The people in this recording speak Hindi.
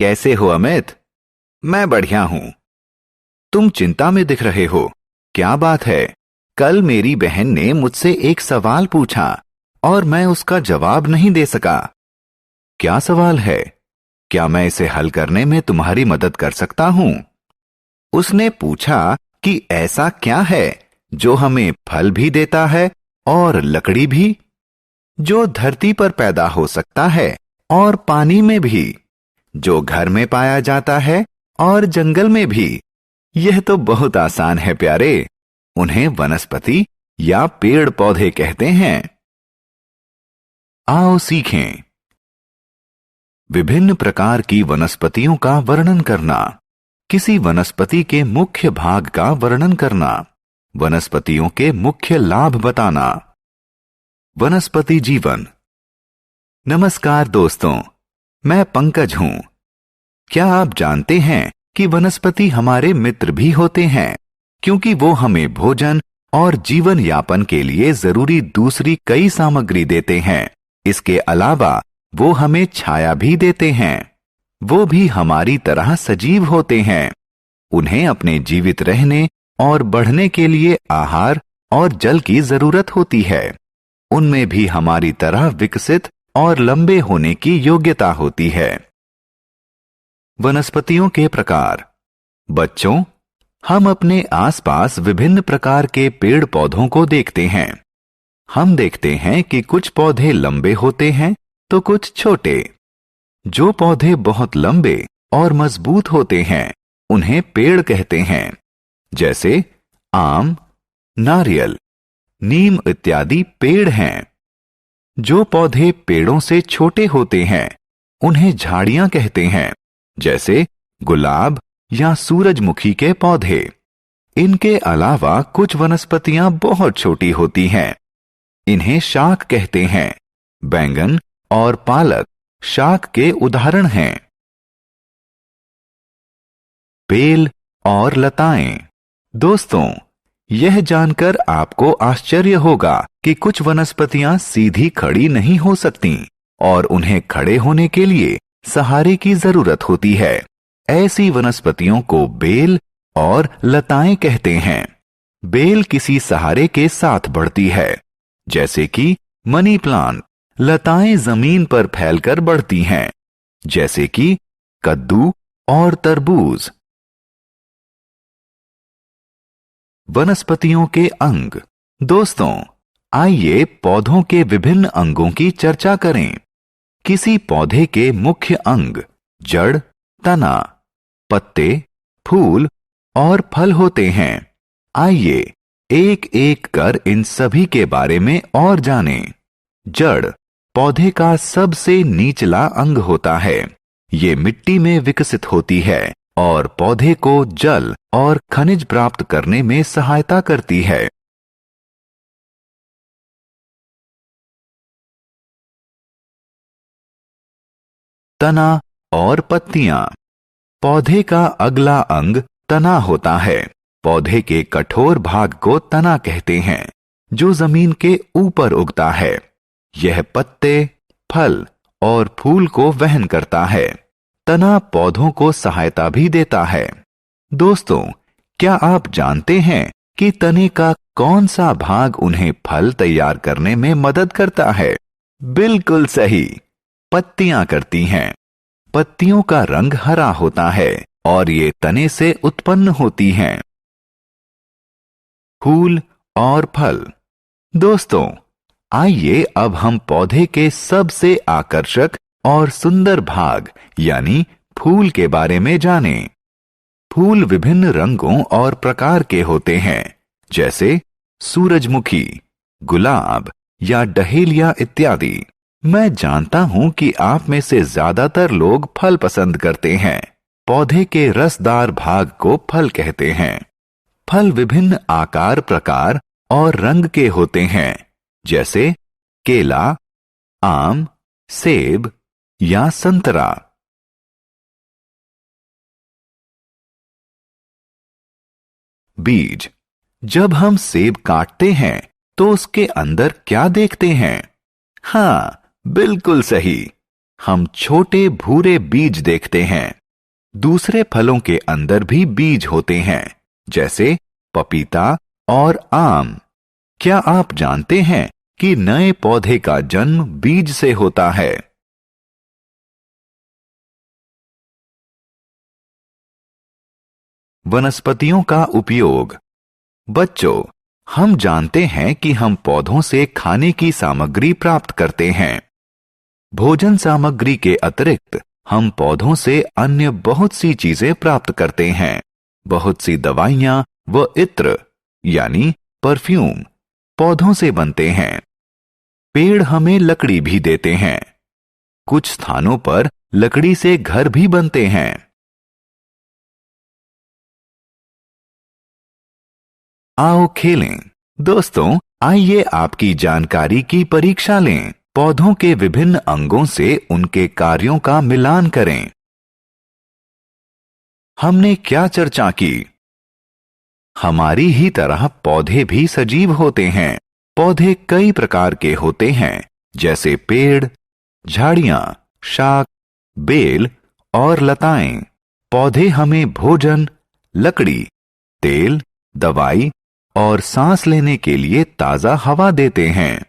कैसे हो अमित? मैं बढ़िया हूं। तुम चिंता में दिख रहे हो, क्या बात है? कल मेरी बहन ने मुझसे एक सवाल पूछा और मैं उसका जवाब नहीं दे सका। क्या सवाल है? क्या मैं इसे हल करने में तुम्हारी मदद कर सकता हूं? उसने पूछा कि ऐसा क्या है जो हमें फल भी देता है और लकड़ी भी, जो धरती पर पैदा हो सकता है और पानी में भी, जो घर में पाया जाता है और जंगल में भी। यह तो बहुत आसान है प्यारे। उन्हें वनस्पति या पेड़ पौधे कहते हैं। आओ सीखें। विभिन्न प्रकार की वनस्पतियों का वर्णन करना। किसी वनस्पति के मुख्य भाग का वर्णन करना। वनस्पतियों के मुख्य लाभ बताना। वनस्पति जीवन। नमस्कार दोस्तों, मैं पंकज हूं। क्या आप जानते हैं कि वनस्पति हमारे मित्र भी होते हैं, क्योंकि वो हमें भोजन और जीवन यापन के लिए जरूरी दूसरी कई सामग्री देते हैं। इसके अलावा वो हमें छाया भी देते हैं। वो भी हमारी तरह सजीव होते हैं। उन्हें अपने जीवित रहने और बढ़ने के लिए आहार और जल की जरूरत होती है। उनमें भी हमारी तरह विकसित और लंबे होने की योग्यता होती है। वनस्पतियों के प्रकार। बच्चों, हम अपने आसपास विभिन्न प्रकार के पेड़ पौधों को देखते हैं। हम देखते हैं कि कुछ पौधे लंबे होते हैं तो कुछ छोटे। जो पौधे बहुत लंबे और मजबूत होते हैं उन्हें पेड़ कहते हैं, जैसे आम, नारियल, नीम इत्यादि पेड़ हैं। जो पौधे पेड़ों से छोटे होते हैं उन्हें झाड़ियां कहते हैं, जैसे गुलाब या सूरजमुखी के पौधे। इनके अलावा कुछ वनस्पतियां बहुत छोटी होती हैं। इन्हें शाक कहते हैं। बैंगन और पालक शाक के उदाहरण हैं। बेल और लताएं। दोस्तों, यह जानकर आपको आश्चर्य होगा कि कुछ वनस्पतियां सीधी खड़ी नहीं हो सकती और उन्हें खड़े होने के लिए सहारे की जरूरत होती है। ऐसी वनस्पतियों को बेल और लताएं कहते हैं। बेल किसी सहारे के साथ बढ़ती है, जैसे कि मनी प्लांट। लताएं जमीन पर फैलकर बढ़ती हैं, जैसे कि कद्दू और तरबूज। वनस्पतियों के अंग। दोस्तों, आइए पौधों के विभिन्न अंगों की चर्चा करें। किसी पौधे के मुख्य अंग जड़, तना, पत्ते, फूल और फल होते हैं। आइए एक एक कर इन सभी के बारे में और जानें। जड़ पौधे का सबसे निचला अंग होता है। ये मिट्टी में विकसित होती है और पौधे को जल और खनिज प्राप्त करने में सहायता करती है। तना और पत्तियां। पौधे का अगला अंग तना होता है। पौधे के कठोर भाग को तना कहते हैं, जो जमीन के ऊपर उगता है। यह पत्ते, फल और फूल को वहन करता है। तना पौधों को सहायता भी देता है। दोस्तों, क्या आप जानते हैं कि तने का कौन सा भाग उन्हें फल तैयार करने में मदद करता है? बिल्कुल सही, पत्तियां करती हैं। पत्तियों का रंग हरा होता है और ये तने से उत्पन्न होती हैं। फूल और फल। दोस्तों, आइए अब हम पौधे के सबसे आकर्षक और सुंदर भाग यानी फूल के बारे में जानें। फूल विभिन्न रंगों और प्रकार के होते हैं, जैसे सूरजमुखी, गुलाब या डहेलिया इत्यादि। मैं जानता हूं कि आप में से ज्यादातर लोग फल पसंद करते हैं। पौधे के रसदार भाग को फल कहते हैं। फल विभिन्न आकार, प्रकार और रंग के होते हैं, जैसे केला, आम, सेब या संतरा। बीज। जब हम सेब काटते हैं तो उसके अंदर क्या देखते हैं? हाँ, बिल्कुल सही, हम छोटे भूरे बीज देखते हैं। दूसरे फलों के अंदर भी बीज होते हैं, जैसे पपीता और आम। क्या आप जानते हैं कि नए पौधे का जन्म बीज से होता है? वनस्पतियों का उपयोग। बच्चों, हम जानते हैं कि हम पौधों से खाने की सामग्री प्राप्त करते हैं। भोजन सामग्री के अतिरिक्त हम पौधों से अन्य बहुत सी चीजें प्राप्त करते हैं। बहुत सी दवाइयां व इत्र यानी परफ्यूम पौधों से बनते हैं। पेड़ हमें लकड़ी भी देते हैं। कुछ स्थानों पर लकड़ी से घर भी बनते हैं। आओ खेलें। दोस्तों, आइए आपकी जानकारी की परीक्षा लें। पौधों के विभिन्न अंगों से उनके कार्यों का मिलान करें। हमने क्या चर्चा की? हमारी ही तरह पौधे भी सजीव होते हैं। पौधे कई प्रकार के होते हैं, जैसे पेड़, झाड़ियां, शाक, बेल और लताएं। पौधे हमें भोजन, लकड़ी, तेल, दवाई और सांस लेने के लिए ताजा हवा देते हैं।